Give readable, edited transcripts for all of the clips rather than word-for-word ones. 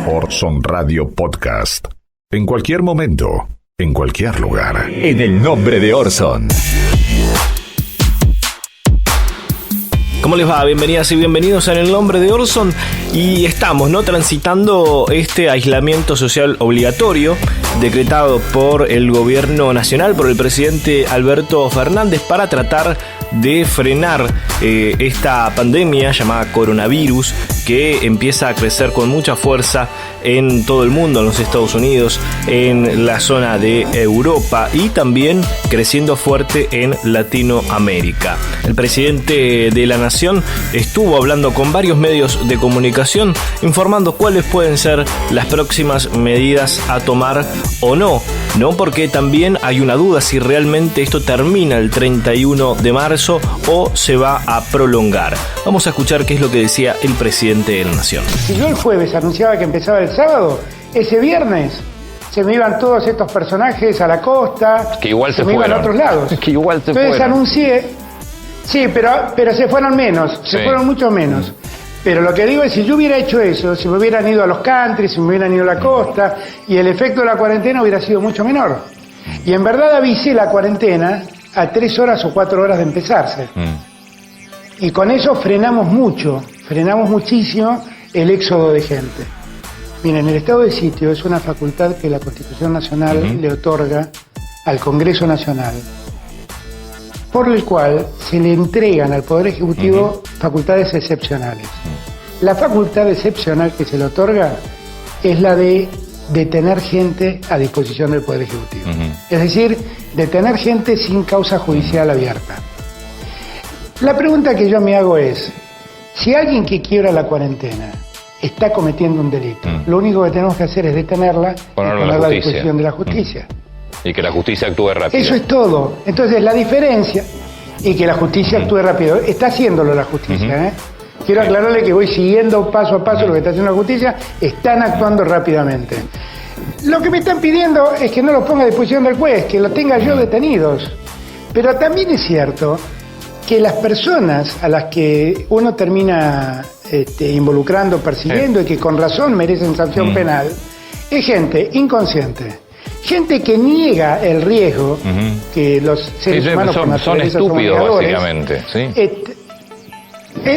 Orson Radio Podcast. En cualquier momento, en cualquier lugar. En el nombre de Orson. ¿Cómo les va? Bienvenidas y bienvenidos en el nombre de Orson. Y estamos, transitando este aislamiento social obligatorio decretado por el gobierno nacional, por el presidente Alberto Fernández, para tratar de frenar esta pandemia llamada coronavirus, que empieza a crecer con mucha fuerza en todo el mundo, en los Estados Unidos, en la zona de Europa y también creciendo fuerte en Latinoamérica. El presidente de la nación estuvo hablando con varios medios de comunicación, informando cuáles pueden ser las próximas medidas a tomar o no, porque también hay una duda si realmente esto termina el 31 de marzo o se va a prolongar. Vamos a escuchar qué es lo que decía el presidente de la nación. Si yo el jueves anunciaba que empezaba el sábado, ese viernes se me iban todos estos personajes a la costa, que igual se me fueron iban a otros lados. Que igual se Entonces fueron. anuncié, sí, pero se fueron menos, se fueron mucho menos. Pero lo que digo es, si yo hubiera hecho eso, si me hubieran ido a los country, si me hubieran ido a la costa, y el efecto de la cuarentena hubiera sido mucho menor. Y en verdad avisé la cuarentena a 3 horas o 4 horas de empezarse. Y con eso frenamos muchísimo el éxodo de gente. Miren, el estado de sitio es una facultad que la Constitución Nacional le otorga al Congreso Nacional, por el cual se le entregan al Poder Ejecutivo facultades excepcionales. La facultad excepcional que se le otorga es la de detener gente a disposición del Poder Ejecutivo. Es decir, detener gente sin causa judicial abierta. La pregunta que yo me hago es, si alguien que quiebra la cuarentena está cometiendo un delito, lo único que tenemos que hacer es detenerla y ponerla a disposición de la justicia. Y que la justicia actúe rápido. Eso es todo. Entonces la diferencia, y que la justicia actúe rápido, está haciéndolo la justicia, Quiero aclararle que voy siguiendo paso a paso lo que está haciendo la justicia, están actuando rápidamente. Lo que me están pidiendo es que no lo ponga a disposición del juez, que lo tenga yo detenidos. Pero también es cierto que las personas a las que uno termina involucrando, persiguiendo y que con razón merecen sanción penal, es gente inconsciente. Gente que niega el riesgo que los seres humanos son estúpidos, básicamente.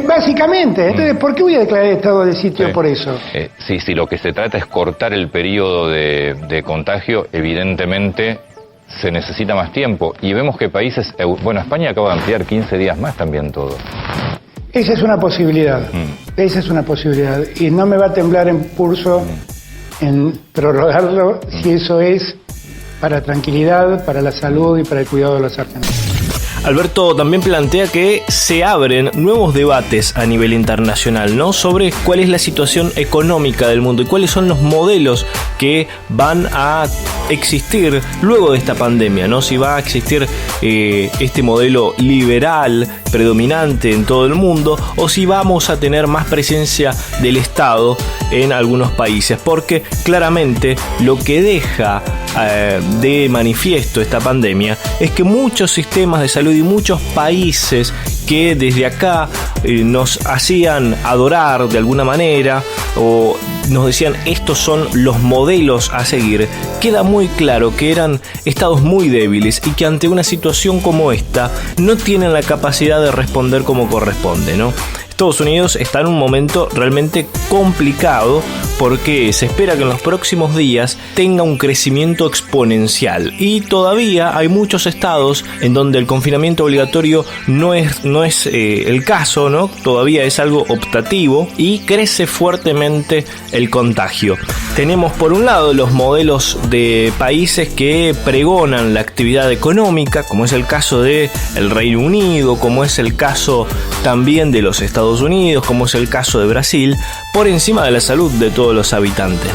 Básicamente, entonces, ¿por qué voy a declarar estado de sitio por eso? Si lo que se trata es cortar el periodo de contagio, evidentemente se necesita más tiempo. Y vemos que países... España acaba de ampliar 15 días más también todo. Esa es una posibilidad. Esa es una posibilidad. Y no me va a temblar en pulso en prorrogarlo si eso es para tranquilidad, para la salud y para el cuidado de los argentinos. Alberto también plantea que se abren nuevos debates a nivel internacional, sobre cuál es la situación económica del mundo y cuáles son los modelos que van a existir luego de esta pandemia, si va a existir este modelo liberal predominante en todo el mundo o si vamos a tener más presencia del Estado en algunos países, porque claramente lo que deja de manifiesto esta pandemia es que muchos sistemas de salud y muchos países que desde acá nos hacían adorar de alguna manera o nos decían estos son los modelos a seguir, queda muy claro que eran estados muy débiles y que ante una situación como esta no tienen la capacidad de responder como corresponde, Estados Unidos está en un momento realmente complicado porque se espera que en los próximos días tenga un crecimiento exponencial y todavía hay muchos estados en donde el confinamiento obligatorio no es el caso, Todavía es algo optativo y crece fuertemente el contagio. Tenemos por un lado los modelos de países que pregonan la actividad económica, como es el caso de el Reino Unido, como es el caso también de los Estados Unidos, como es el caso de Brasil, por encima de la salud de todos los habitantes,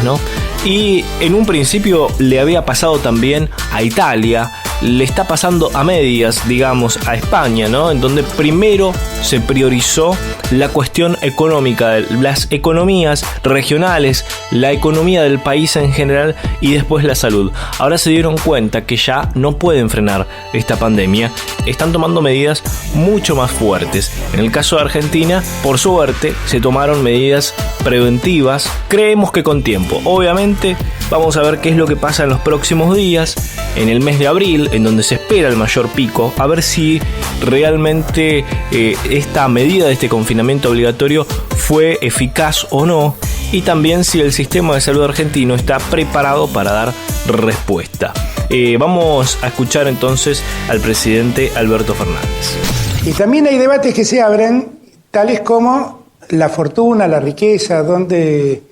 Y en un principio le había pasado también a Italia, le está pasando a medias, digamos, a España, ¿no? En donde primero se priorizó la cuestión económica, las economías regionales, la economía del país en general y después la salud. Ahora se dieron cuenta que ya no pueden frenar esta pandemia, están tomando medidas mucho más fuertes. En el caso de Argentina, por suerte, se tomaron medidas preventivas, creemos que con tiempo. Obviamente, vamos a ver qué es lo que pasa en los próximos días, en el mes de abril, en donde se espera el mayor pico, a ver si realmente esta medida de este confinamiento obligatorio fue eficaz o no, y también si el sistema de salud argentino está preparado para dar respuesta. Vamos a escuchar entonces al presidente Alberto Fernández. Y también hay debates que se abren, tales como la fortuna, la riqueza, dónde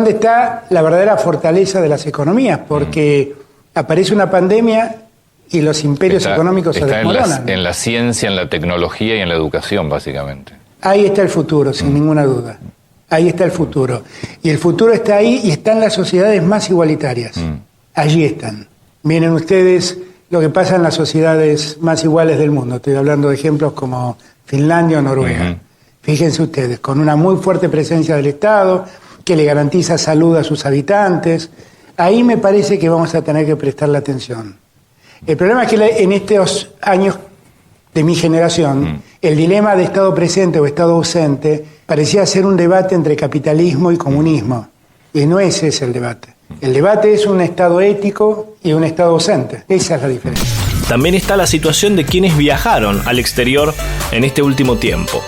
está la verdadera fortaleza de las economías, porque aparece una pandemia y los imperios económicos se desmoronan. En la ciencia, en la tecnología y en la educación, básicamente. Ahí está el futuro, sin ninguna duda. Ahí está el futuro. Y el futuro está ahí y están las sociedades más igualitarias. Allí están. Miren ustedes lo que pasa en las sociedades más iguales del mundo. Estoy hablando de ejemplos como Finlandia o Noruega. Fíjense ustedes, con una muy fuerte presencia del Estado, que le garantiza salud a sus habitantes. Ahí me parece que vamos a tener que prestarle atención. El problema es que en estos años de mi generación, el dilema de Estado presente o Estado ausente parecía ser un debate entre capitalismo y comunismo. Y no es ese el debate. El debate es un Estado ético y un Estado ausente. Esa es la diferencia. También está la situación de quienes viajaron al exterior en este último tiempo.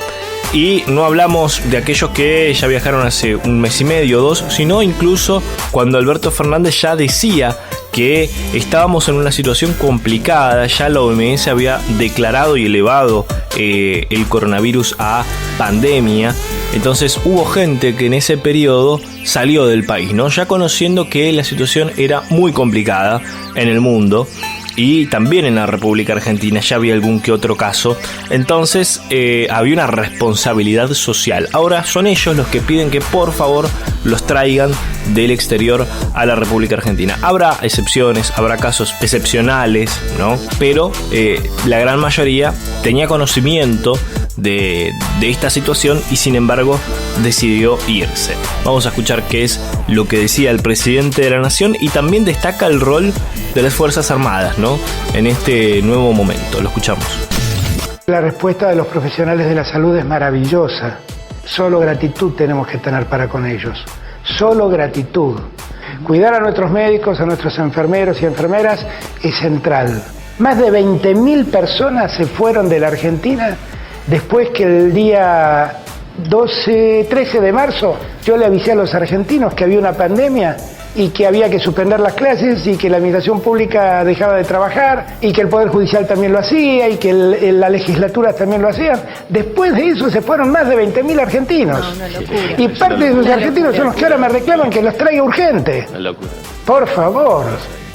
Y no hablamos de aquellos que ya viajaron hace un mes y medio o dos, sino incluso cuando Alberto Fernández ya decía que estábamos en una situación complicada, ya la OMS había declarado y elevado el coronavirus a pandemia. Entonces hubo gente que en ese periodo salió del país, ¿no? Ya conociendo que la situación era muy complicada en el mundo. Y también en la República Argentina ya había algún que otro caso. Entonces había una responsabilidad social. Ahora son ellos los que piden que por favor los traigan del exterior a la República Argentina. Habrá excepciones, habrá casos excepcionales, ¿no? Pero la gran mayoría tenía conocimiento de esta situación y sin embargo decidió irse. Vamos a escuchar qué es lo que decía el presidente de la Nación y también destaca el rol de las Fuerzas Armadas, ¿no? En este nuevo momento. Lo escuchamos. La respuesta de los profesionales de la salud es maravillosa. Solo gratitud tenemos que tener para con ellos. Solo gratitud. Cuidar a nuestros médicos, a nuestros enfermeros y enfermeras es central. Más de 20.000 personas se fueron de la Argentina después que el día 13 de marzo yo le avisé a los argentinos que había una pandemia y que había que suspender las clases y que la administración pública dejaba de trabajar y que el Poder Judicial también lo hacía y que la legislatura también lo hacían. Después de eso se fueron más de 20.000 argentinos. Y parte de esos argentinos son los que ahora me reclaman que los traiga urgente. Por favor.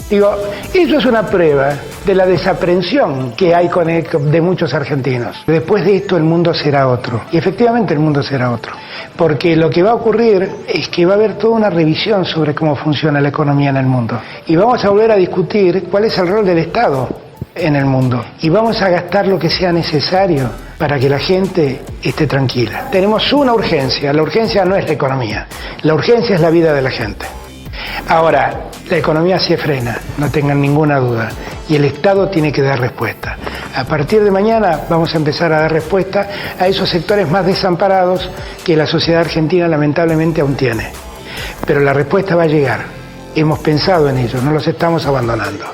Digo, eso es una prueba de la desaprensión que hay de muchos argentinos. Después de esto el mundo será otro. Y efectivamente el mundo será otro. Porque lo que va a ocurrir es que va a haber toda una revisión sobre cómo funciona la economía en el mundo. Y vamos a volver a discutir cuál es el rol del Estado en el mundo. Y vamos a gastar lo que sea necesario para que la gente esté tranquila. Tenemos una urgencia. La urgencia no es la economía. La urgencia es la vida de la gente. Ahora, la economía se frena, no tengan ninguna duda, y el Estado tiene que dar respuesta. A partir de mañana vamos a empezar a dar respuesta a esos sectores más desamparados que la sociedad argentina lamentablemente aún tiene. Pero la respuesta va a llegar. Hemos pensado en ello, no los estamos abandonando.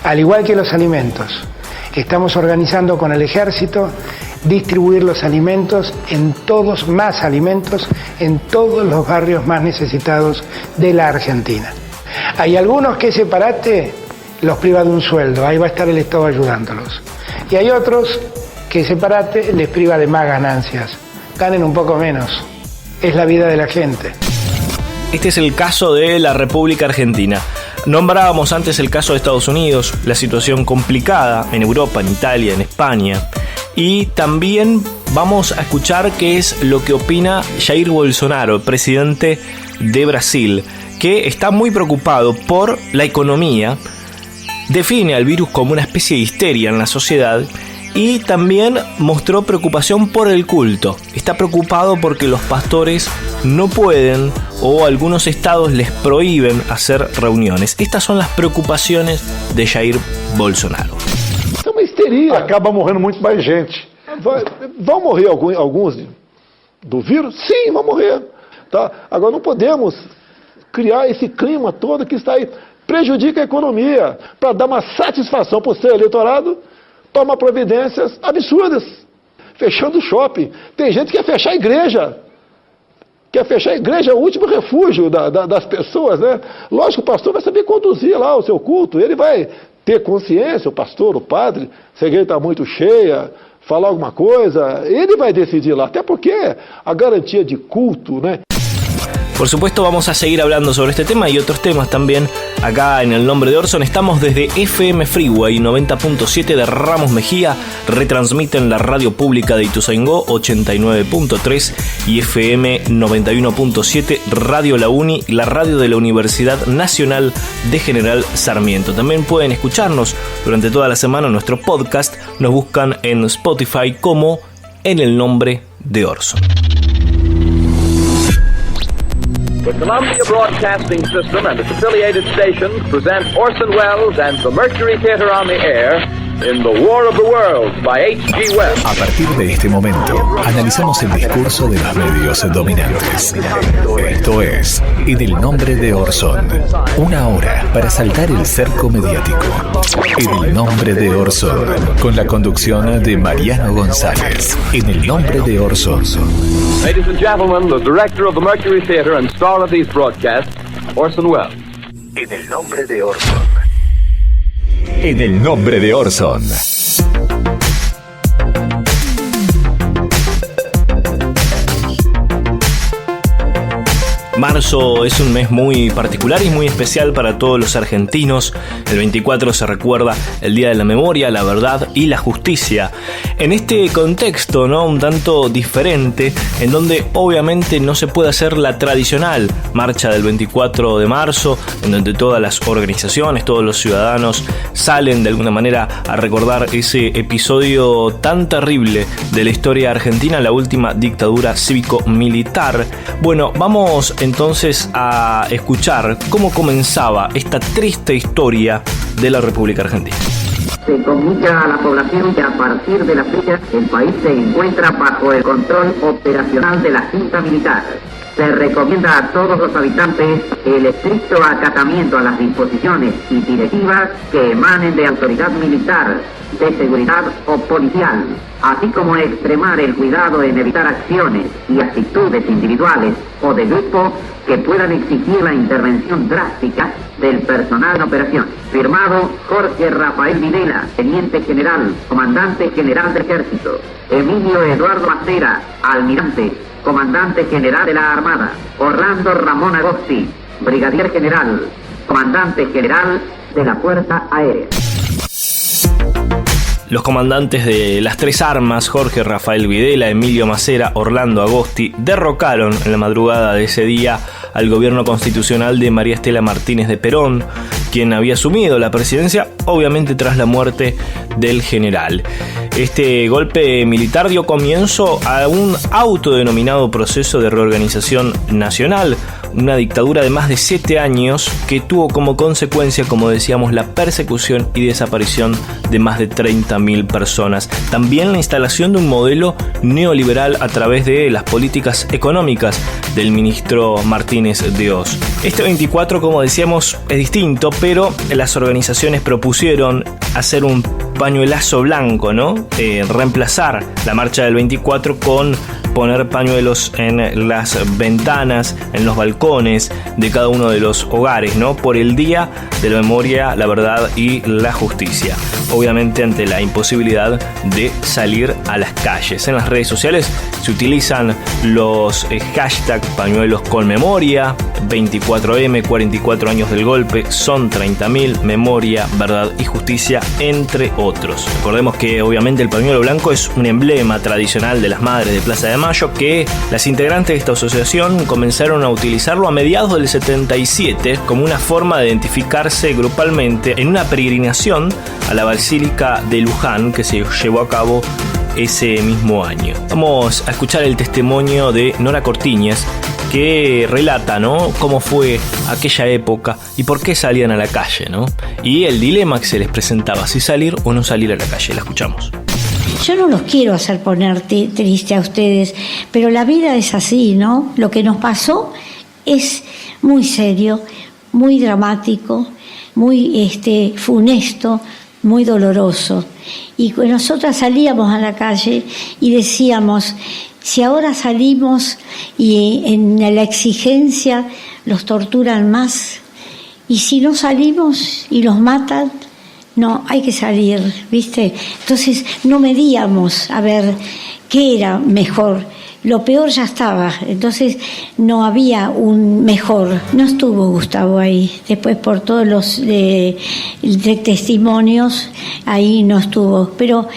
Al igual que los alimentos, estamos organizando con el Ejército distribuir los alimentos más alimentos en todos los barrios más necesitados de la Argentina. Hay algunos que ese parate los priva de un sueldo, ahí va a estar el Estado ayudándolos. Y hay otros que ese parate les priva de más ganancias, ganen un poco menos. Es la vida de la gente. Este es el caso de la República Argentina. Nombrábamos antes el caso de Estados Unidos, la situación complicada en Europa, en Italia, en España. Y también vamos a escuchar qué es lo que opina Jair Bolsonaro, el presidente de Brasil, que está muy preocupado por la economía define al virus como una especie de histeria en la sociedad y también mostró preocupación por el culto. Está preocupado porque los pastores no pueden o algunos estados les prohíben hacer reuniones. Estas son las preocupaciones de Jair Bolsonaro. É uma histeria. Acaba morrendo muito mais gente. Vão morrer alguns do vírus? Sim, vão morrer. Tá? Agora não podemos criar esse clima todo que está aí. Prejudica a economia. Para dar uma satisfação para o seu eleitorado, toma providências absurdas. Fechando o shopping. Tem gente que quer fechar a igreja. Quer fechar a igreja, é o último refúgio das pessoas, né? Lógico, o pastor vai saber conduzir lá o seu culto. Ele vai ter consciência, o pastor, o padre, se a igreja está muito cheia, falar alguma coisa, ele vai decidir lá. Até porque a garantia de culto, né? Por supuesto, vamos a seguir hablando sobre este tema y otros temas también acá en El Nombre de Orson. Estamos desde FM Freeway 90.7 de Ramos Mejía, retransmiten la radio pública de Ituzaingó 89.3 y FM 91.7 Radio La Uni, la radio de la Universidad Nacional de General Sarmiento. También pueden escucharnos durante toda la semana en nuestro podcast. Nos buscan en Spotify como En El Nombre de Orson. The Columbia Broadcasting System and its affiliated stations present Orson Welles and the Mercury Theater on the Air in The War of the Worlds by H.G. Wells. A partir de este momento, analizamos el discurso de los medios dominantes. Esto es En el Nombre de Orson. Una hora para saltar el cerco mediático. En el Nombre de Orson. Con la conducción de Mariano González. En el Nombre de Orson. Ladies and gentlemen, the director of the Mercury Theater and star of these broadcasts, Orson Welles. En el Nombre de Orson. En el Nombre de Orson. Marzo es un mes muy particular y muy especial para todos los argentinos. El 24 se recuerda el Día de la Memoria, la Verdad y la Justicia. En este contexto, ¿no?, un tanto diferente, en donde obviamente no se puede hacer la tradicional marcha del 24 de marzo, en donde todas las organizaciones, todos los ciudadanos salen de alguna manera a recordar ese episodio tan terrible de la historia argentina, la última dictadura cívico-militar. Bueno, vamos entonces a escuchar cómo comenzaba esta triste historia de la República Argentina. Se comunica a la población que a partir de la fecha el país se encuentra bajo el control operacional de la Junta Militar. Se recomienda a todos los habitantes el estricto acatamiento a las disposiciones y directivas que emanen de autoridad militar, de seguridad o policial, así como extremar el cuidado en evitar acciones y actitudes individuales o de grupo que puedan exigir la intervención drástica del personal en operación. Firmado Jorge Rafael Videla, Teniente General, Comandante General del Ejército. Emilio Eduardo Macera, Almirante, Comandante General de la Armada. Orlando Ramón Agosti, Brigadier General, Comandante General de la Fuerza Aérea. Los comandantes de las tres armas, Jorge Rafael Videla, Emilio Macera, Orlando Agosti, derrocaron en la madrugada de ese día al gobierno constitucional de María Estela Martínez de Perón, quien había asumido la presidencia, obviamente tras la muerte del general. Este golpe militar dio comienzo a un autodenominado proceso de reorganización nacional, una dictadura de más de 7 años que tuvo como consecuencia, como decíamos, la persecución y desaparición de más de 30.000 personas. También la instalación de un modelo neoliberal a través de las políticas económicas del ministro Martínez de Oz. Este 24, como decíamos, es distinto, pero las organizaciones propusieron hacer un pañuelazo blanco, ¿no? Reemplazar la marcha del 24 con poner pañuelos en las ventanas, en los balcones de cada uno de los hogares, ¿no? Por el Día de la Memoria, la Verdad y la Justicia. Obviamente ante la imposibilidad de salir a las calles. En las redes sociales se utilizan los hashtags pañuelos con memoria, 24M, 44 años del golpe, son 30.000, memoria, verdad y justicia, entre otros. Recordemos que obviamente el pañuelo blanco es un emblema tradicional de las madres de Plaza de Mayo, que las integrantes de esta asociación comenzaron a utilizarlo a mediados del 77 como una forma de identificarse grupalmente en una peregrinación a la Basílica de Luján que se llevó a cabo ese mismo año. Vamos a escuchar el testimonio de Nora Cortiñas, que relata, ¿no?, cómo fue aquella época y por qué salían a la calle, ¿no? Y el dilema que se les presentaba, si salir o no salir a la calle. La escuchamos. Yo no los quiero hacer poner triste a ustedes, pero la vida es así, ¿no? Lo que nos pasó es muy serio, muy dramático, muy funesto, muy doloroso. Y nosotras salíamos a la calle y decíamos, si ahora salimos y en la exigencia los torturan más, y si no salimos y los matan, no, hay que salir, ¿viste? Entonces no medíamos a ver qué era mejor. Lo peor ya estaba, entonces no había un mejor. No estuvo Gustavo ahí, después por todos los de testimonios, ahí no estuvo. Pero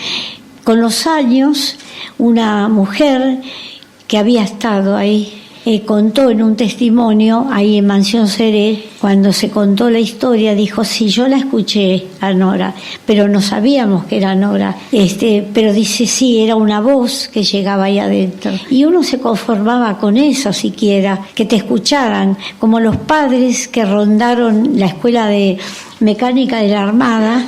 con los años, una mujer que había estado ahí contó en un testimonio ahí en Mansión Seré, cuando se contó la historia, dijo, sí, yo la escuché a Nora, pero no sabíamos que era Nora, pero dice, sí, era una voz que llegaba ahí adentro. Y uno se conformaba con eso siquiera, que te escucharan, como los padres que rondaron la escuela de mecánica de la Armada,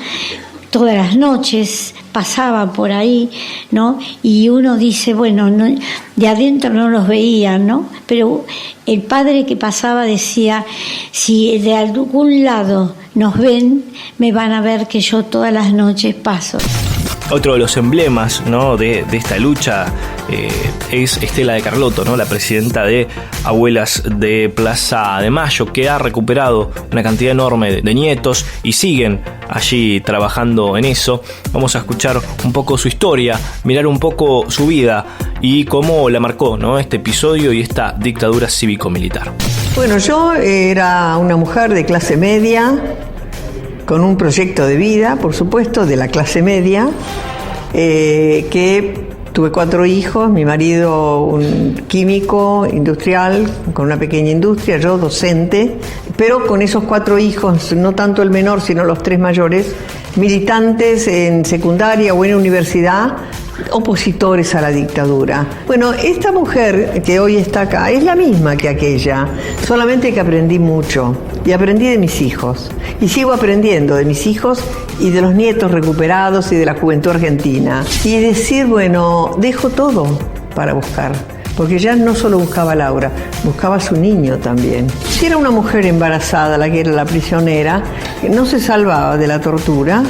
todas las noches pasaban por ahí, ¿no? Y uno dice, bueno, no, de adentro no los veían, ¿no? Pero el padre que pasaba decía, si de algún lado nos ven, me van a ver que yo todas las noches paso. Otro de los emblemas, ¿no?, de esta lucha es Estela de Carlotto, ¿no?, la presidenta de Abuelas de Plaza de Mayo, que ha recuperado una cantidad enorme de nietos y siguen allí trabajando en eso. Vamos a escuchar un poco su historia, mirar un poco su vida y cómo la marcó, ¿no?, este episodio y esta dictadura cívico-militar. Bueno, yo era una mujer de clase media, con un proyecto de vida, por supuesto, de la clase media, que tuve 4 hijos, mi marido un químico industrial, con una pequeña industria, yo docente, pero con esos 4 hijos, no tanto el menor, sino los 3 mayores, militantes en secundaria o en universidad, opositores a la dictadura. Bueno, esta mujer que hoy está acá es la misma que aquella, solamente que aprendí mucho y aprendí de mis hijos y sigo aprendiendo de mis hijos y de los nietos recuperados y de la juventud argentina, y decir, bueno, dejo todo para buscar, porque ya no solo buscaba a Laura, buscaba a su niño también. Si era una mujer embarazada la que era la prisionera, no se salvaba de la tortura,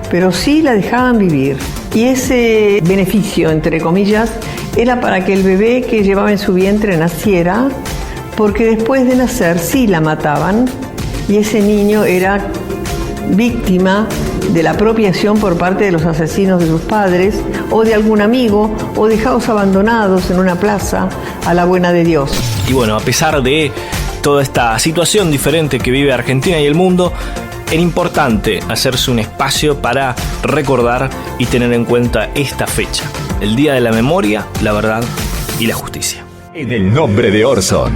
pero sí la dejaban vivir. Y ese beneficio, entre comillas, era para que el bebé que llevaba en su vientre naciera, porque después de nacer sí la mataban y ese niño era víctima de la apropiación por parte de los asesinos de sus padres o de algún amigo o dejados abandonados en una plaza a la buena de Dios. Y bueno, a pesar de toda esta situación diferente que vive Argentina y el mundo, era importante hacerse un espacio para recordar y tener en cuenta esta fecha, el Día de la Memoria, la Verdad y la Justicia. En el nombre de Orson.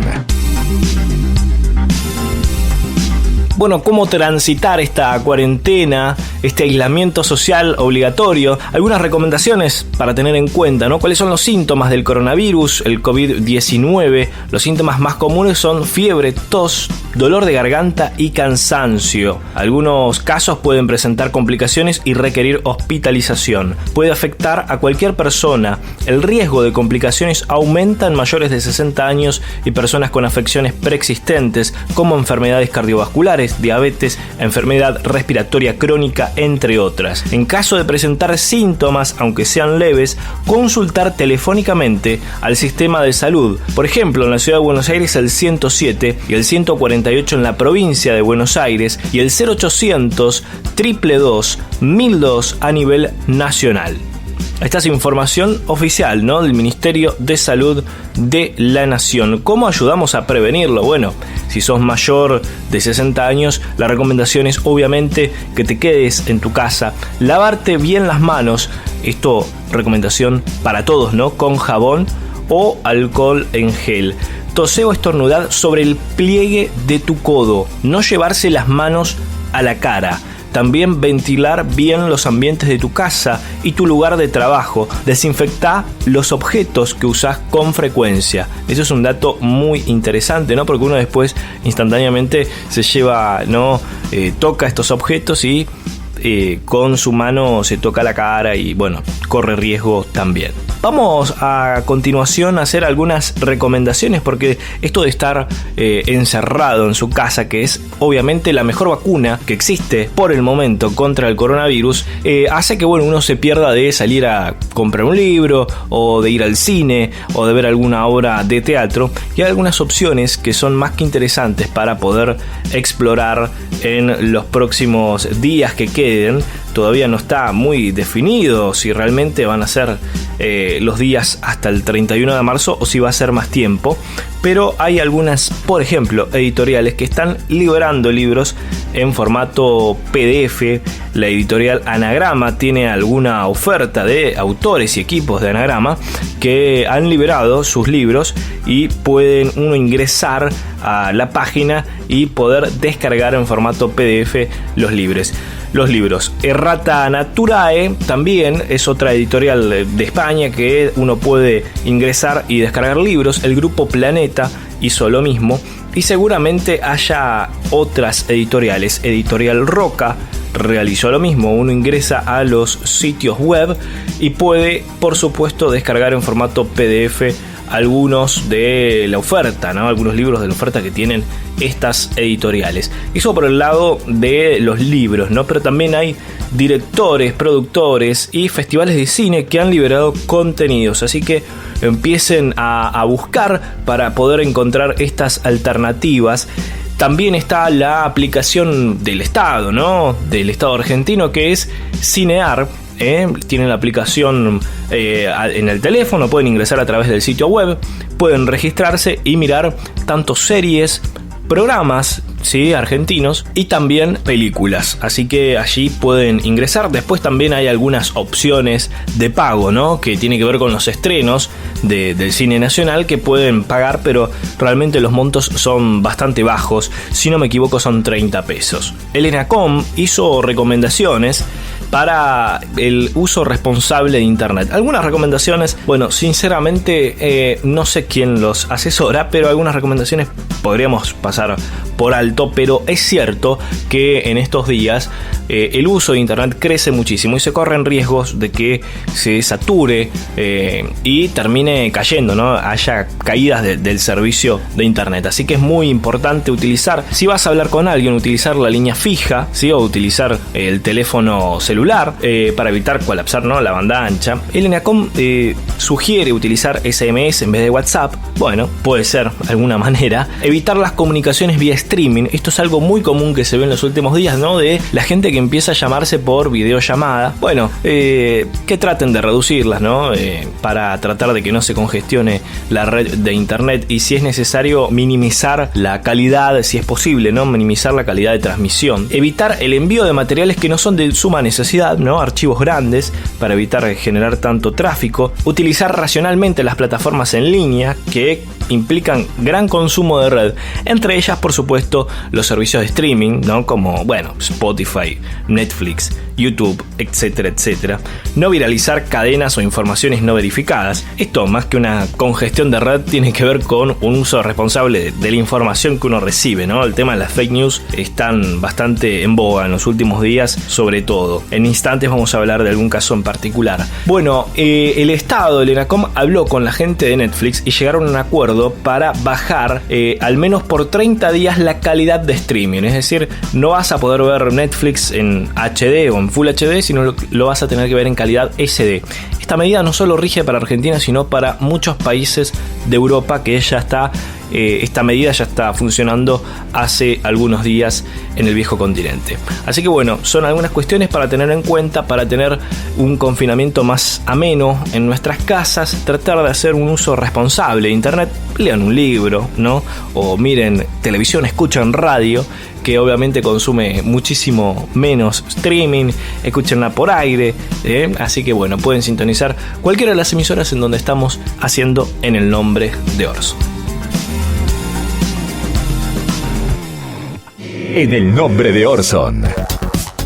Bueno, ¿cómo transitar esta cuarentena, este aislamiento social obligatorio? Algunas recomendaciones para tener en cuenta, ¿no? ¿Cuáles son los síntomas del coronavirus, el COVID-19? Los síntomas más comunes son fiebre, tos, dolor de garganta y cansancio. Algunos casos pueden presentar complicaciones y requerir hospitalización. Puede afectar a cualquier persona. El riesgo de complicaciones aumenta en mayores de 60 años y personas con afecciones preexistentes como enfermedades cardiovasculares, diabetes, enfermedad respiratoria crónica, entre otras. En caso de presentar síntomas, aunque sean leves, consultar telefónicamente al sistema de salud. Por ejemplo, en la ciudad de Buenos Aires el 107 y el 148 en la provincia de Buenos Aires y el 0800 222 1002 a nivel nacional. Esta es información oficial, ¿no?, del Ministerio de Salud de la Nación. ¿Cómo ayudamos a prevenirlo? Bueno, si sos mayor de 60 años, la recomendación es obviamente que te quedes en tu casa, lavarte bien las manos. Esto, recomendación para todos, ¿no?, con jabón o alcohol en gel. Toser o estornudar sobre el pliegue de tu codo. No llevarse las manos a la cara. También ventilar bien los ambientes de tu casa y tu lugar de trabajo. Desinfectar los objetos que usas con frecuencia. Eso es un dato muy interesante, ¿no? Porque uno después instantáneamente se lleva, ¿no? Toca estos objetos y con su mano se toca la cara y bueno, corre riesgo también. Vamos a continuación a hacer algunas recomendaciones, porque esto de estar encerrado en su casa, que es obviamente la mejor vacuna que existe por el momento contra el coronavirus, hace que bueno, uno se pierda de salir a comprar un libro o de ir al cine o de ver alguna obra de teatro, y hay algunas opciones que son más que interesantes para poder explorar en los próximos días que queden. Todavía no está muy definido si realmente van a ser los días hasta el 31 de marzo o si va a ser más tiempo, pero hay algunas, por ejemplo, editoriales que están liberando libros en formato PDF. La editorial Anagrama tiene alguna oferta de autores y equipos de Anagrama que han liberado sus libros y pueden uno ingresar a la página y poder descargar en formato PDF los libros. Errata Naturae también es otra editorial de España que uno puede ingresar y descargar libros. El grupo Planeta hizo lo mismo y seguramente haya otras editoriales. Editorial Roca realizó lo mismo. Uno ingresa a los sitios web y puede, por supuesto, descargar en formato PDF algunos de la oferta, ¿no? Algunos libros de la oferta que tienen estas editoriales. Eso por el lado de los libros, ¿no? Pero también hay directores, productores y festivales de cine que han liberado contenidos, así que empiecen a buscar para poder encontrar estas alternativas. También está la aplicación del Estado, ¿no? Del Estado argentino, que es Cinear. Tienen la aplicación en el teléfono, pueden ingresar a través del sitio web, pueden registrarse y mirar tanto series, programas, ¿sí?, argentinos y también películas, así que allí pueden ingresar. Después también hay algunas opciones de pago, ¿no?, que tiene que ver con los estrenos del cine nacional, que pueden pagar, pero realmente los montos son bastante bajos. Si no me equivoco, son 30 pesos. El ENACOM hizo recomendaciones para el uso responsable de Internet. Algunas recomendaciones, bueno, sinceramente no sé quién los asesora, pero algunas recomendaciones podríamos pasar por alto, pero es cierto que en estos días el uso de Internet crece muchísimo y se corren riesgos de que se sature y termine cayendo, ¿no? Haya caídas del servicio de Internet. Así que es muy importante utilizar, si vas a hablar con alguien, utilizar la línea fija, ¿sí?, o utilizar el teléfono celular para evitar colapsar, ¿no?, la banda ancha. El ENACOM sugiere utilizar SMS en vez de WhatsApp. Bueno, puede ser alguna manera. Evitar las comunicaciones vía streaming. Esto es algo muy común que se ve en los últimos días, ¿no?, de la gente que empieza a llamarse por videollamada. Bueno, que traten de reducirlas, ¿no?, para tratar de que no se congestione la red de Internet, y si es necesario minimizar la calidad, si es posible, ¿no?, minimizar la calidad de transmisión. Evitar el envío de materiales que no son de suma necesidad, ¿no?, archivos grandes, para evitar generar tanto tráfico. Utilizar racionalmente las plataformas en línea que implican gran consumo de red, entre ellas, por supuesto, los servicios de streaming, ¿no?, como, bueno, Spotify, Netflix, YouTube, etcétera, etcétera. No viralizar cadenas o informaciones no verificadas. Esto, más que una congestión de red, tiene que ver con un uso responsable de la información que uno recibe, ¿no? El tema de las fake news están bastante en boga en los últimos días, sobre todo. En instantes vamos a hablar de algún caso en particular. Bueno, el Estado, el ENACOM, habló con la gente de Netflix y llegaron a un acuerdo para bajar al menos por 30 días la calidad de streaming. Es decir, no vas a poder ver Netflix en HD o en Full HD, sino lo vas a tener que ver en calidad SD. Esta medida no solo rige para Argentina, sino para muchos países de Europa, que ya está esta medida ya está funcionando hace algunos días en el viejo continente. Así que bueno, son algunas cuestiones para tener en cuenta, para tener un confinamiento más ameno en nuestras casas, tratar de hacer un uso responsable de internet. Lean un libro, ¿no? O miren televisión, escuchen radio, que obviamente consume muchísimo menos streaming, escúchenla por aire, así que bueno, pueden sintonizar cualquiera de las emisoras en donde estamos haciendo En el Nombre de Orson. En el Nombre de Orson.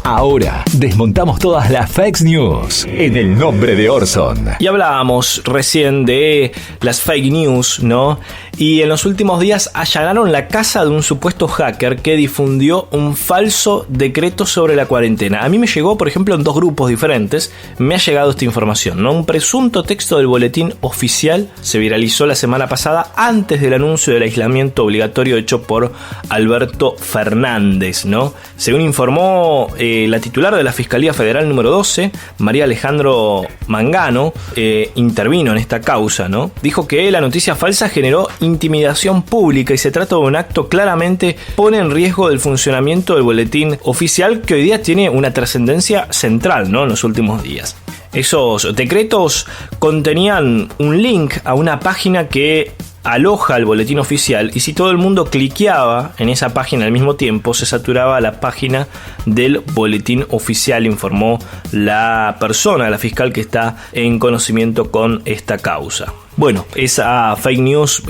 Ahora desmontamos todas las fake news en el Nombre de Orson. Y hablábamos recién de las fake news, ¿no? Y en los últimos días allanaron la casa de un supuesto hacker que difundió un falso decreto sobre la cuarentena. A mí me llegó, por ejemplo, en 2 grupos diferentes, me ha llegado esta información, ¿no? Un presunto texto del boletín oficial se viralizó la semana pasada antes del anuncio del aislamiento obligatorio hecho por Alberto Fernández, ¿no? Según informó la titular de la Fiscalía Federal número 12, María Alejandro Mangano, intervino en esta causa, ¿no? Dijo que la noticia falsa generó intimidación pública y se trata de un acto claramente pone en riesgo el funcionamiento del boletín oficial, que hoy día tiene una trascendencia central, ¿no? En los últimos días. Esos decretos contenían un link a una página que aloja el boletín oficial, y si todo el mundo cliqueaba en esa página al mismo tiempo, se saturaba la página del boletín oficial, informó la persona, la fiscal que está en conocimiento con esta causa. Bueno, esa fake news,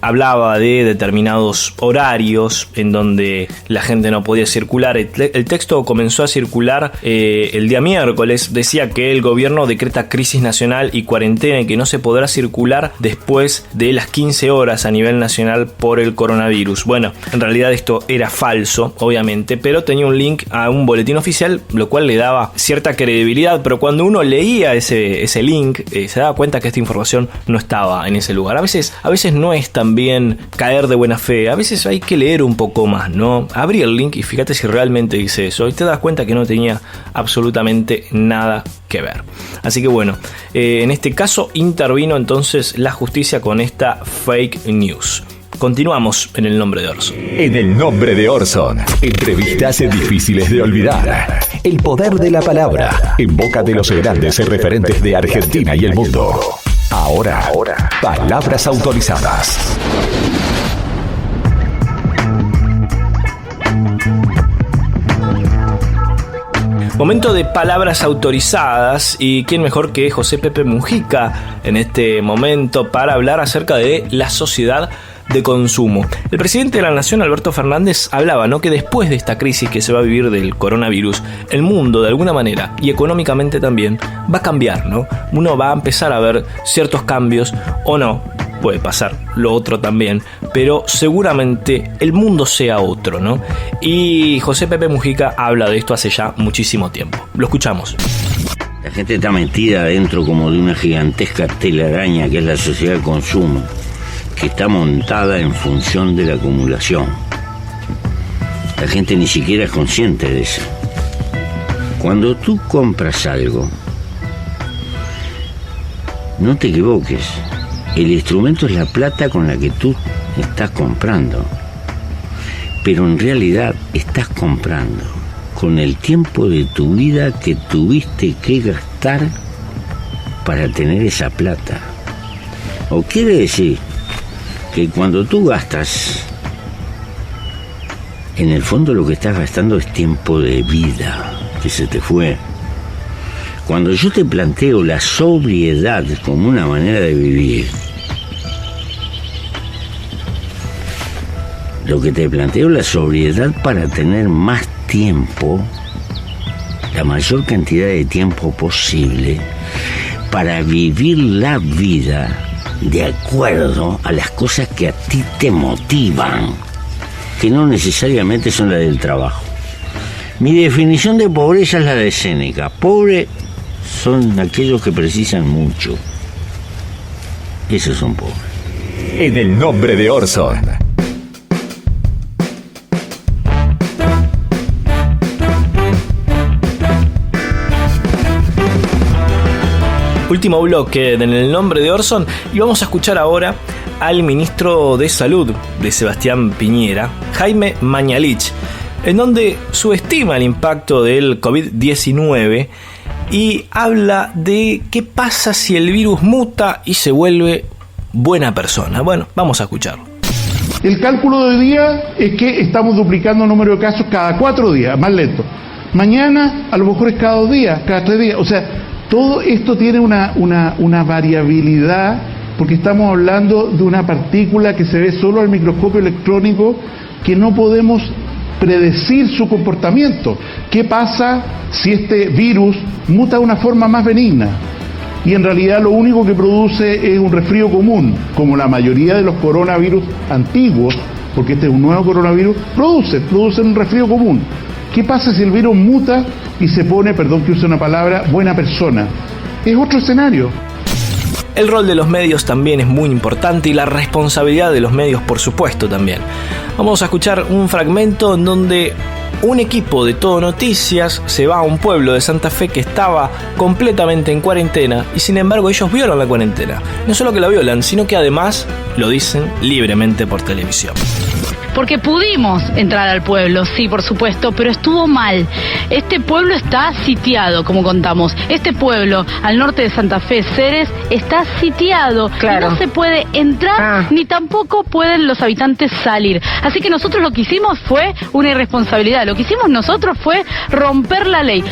hablaba de determinados horarios en donde la gente no podía circular. El texto comenzó a circular el día miércoles. Decía que el gobierno decreta crisis nacional y cuarentena y que no se podrá circular después de las 15 horas a nivel nacional por el coronavirus. Bueno, en realidad esto era falso, obviamente, pero tenía un link a un boletín oficial, lo cual le daba cierta credibilidad. Pero cuando uno leía ese link, se daba cuenta que esta información no estaba en ese lugar. A veces no es tan bien caer de buena fe, a veces hay que leer un poco más, ¿no? Abrí el link y fíjate si realmente dice eso y te das cuenta que no tenía absolutamente nada que ver. Así que bueno, en este caso intervino entonces la justicia con esta fake news. Continuamos en el Nombre de Orson. En el Nombre de Orson. Entrevistas difíciles de olvidar. El poder de la palabra en boca de los grandes referentes de Argentina y el mundo. Ahora, palabras autorizadas. Momento de palabras autorizadas, y quién mejor que José Pepe Mujica en este momento para hablar acerca de la sociedad de consumo. El presidente de la Nación, Alberto Fernández, hablaba, ¿no?, que después de esta crisis que se va a vivir del coronavirus, el mundo de alguna manera y económicamente también va a cambiar, ¿no? Uno va a empezar a ver ciertos cambios o no. Puede pasar lo otro también, pero seguramente el mundo sea otro, ¿no? Y José Pepe Mujica habla de esto hace ya muchísimo tiempo. Lo escuchamos. La gente está metida dentro como de una gigantesca telaraña que es la sociedad de consumo, que está montada en función de la acumulación. La gente ni siquiera es consciente de eso. Cuando tú compras algo, no te equivoques. El instrumento es la plata con la que tú estás comprando. Pero en realidad estás comprando con el tiempo de tu vida que tuviste que gastar para tener esa plata. O quiere decir que cuando tú gastas, en el fondo lo que estás gastando es tiempo de vida que se te fue. Cuando yo te planteo la sobriedad como una manera de vivir, lo que te planteo es la sobriedad para tener más tiempo, la mayor cantidad de tiempo posible, para vivir la vida de acuerdo a las cosas que a ti te motivan, que no necesariamente son las del trabajo. Mi definición de pobreza es la de Séneca. Pobre son aquellos que precisan mucho. Esos son pobres. En el Nombre de Orson. Último bloque en el Nombre de Orson, y vamos a escuchar ahora al ministro de Salud de Sebastián Piñera, Jaime Mañalich, en donde subestima el impacto del COVID-19 y habla de qué pasa si el virus muta y se vuelve buena persona. Bueno, vamos a escucharlo. El cálculo de hoy día es que estamos duplicando el número de casos cada 4 días, más lento. Mañana a lo mejor es cada 2 días, cada 3 días. O sea, todo esto tiene una variabilidad, porque estamos hablando de una partícula que se ve solo al microscopio electrónico, que no podemos predecir su comportamiento. ¿Qué pasa si este virus muta de una forma más benigna? Y en realidad lo único que produce es un resfrío común, como la mayoría de los coronavirus antiguos, porque este es un nuevo coronavirus, produce un resfrío común. ¿Qué pasa si el virus muta y se pone, perdón que use una palabra, buena persona? Es otro escenario. El rol de los medios también es muy importante y la responsabilidad de los medios, por supuesto, también. Vamos a escuchar un fragmento en donde un equipo de Todo Noticias se va a un pueblo de Santa Fe que estaba completamente en cuarentena y sin embargo ellos violan la cuarentena. No solo que la violan, sino que además lo dicen libremente por televisión. Porque pudimos entrar al pueblo, sí, por supuesto, pero estuvo mal. Este pueblo está sitiado, como contamos. Este pueblo, al norte de Santa Fe, Ceres, está sitiado. Claro. Y no se puede entrar, ni tampoco pueden los habitantes salir. Así que nosotros lo que hicimos fue una irresponsabilidad. Lo que hicimos nosotros fue romper la ley.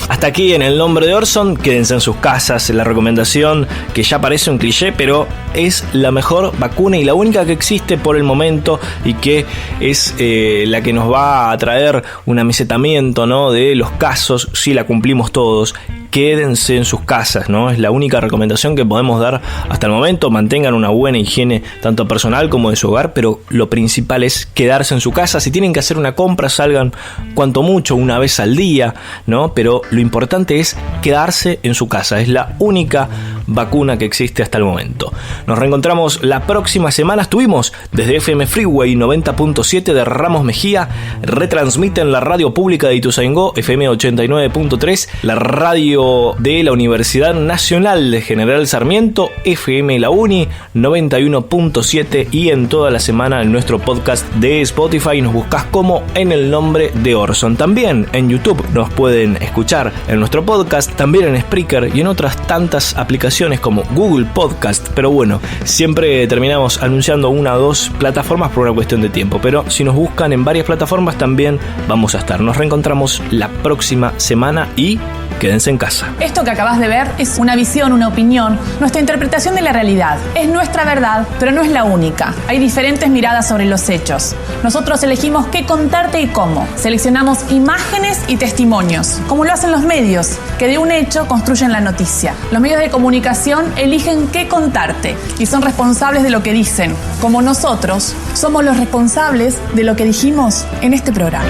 Hasta aquí en El Nombre de Orson, quédense en sus casas, la recomendación que ya parece un cliché, pero es la mejor vacuna y la única que existe por el momento y que es la que nos va a traer un amesetamiento, ¿no?, de los casos si la cumplimos todos. Quédense en sus casas, ¿no? Es la única recomendación que podemos dar hasta el momento. Mantengan una buena higiene tanto personal como de su hogar, pero lo principal es quedarse en su casa. Si tienen que hacer una compra, salgan cuanto mucho una vez al día, ¿no? Pero lo importante es quedarse en su casa. Es la única vacuna que existe hasta el momento. Nos reencontramos la próxima semana. Estuvimos desde FM Freeway 90.7 de Ramos Mejía. Retransmiten la radio pública de Ituzaingó, FM 89.3, la radio de la Universidad Nacional de General Sarmiento, FM La Uni 91.7 y en toda la semana en nuestro podcast de Spotify nos buscas como En el Nombre de Orson. También en YouTube nos pueden escuchar en nuestro podcast, también en Spreaker y en otras tantas aplicaciones como Google Podcast, pero bueno, siempre terminamos anunciando 1 o 2 plataformas por una cuestión de tiempo, pero si nos buscan en varias plataformas también vamos a estar. Nos reencontramos la próxima semana y quédense en casa. Esto que acabas de ver es una visión, una opinión, nuestra interpretación de la realidad. Es nuestra verdad, pero no es la única. Hay diferentes miradas sobre los hechos. Nosotros elegimos qué contarte y cómo. Seleccionamos imágenes y testimonios, como lo hacen los medios, que de un hecho construyen la noticia. Los medios de comunicación eligen qué contarte y son responsables de lo que dicen, como nosotros somos los responsables de lo que dijimos en este programa.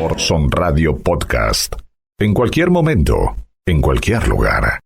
Orson Radio Podcast. En cualquier momento, en cualquier lugar.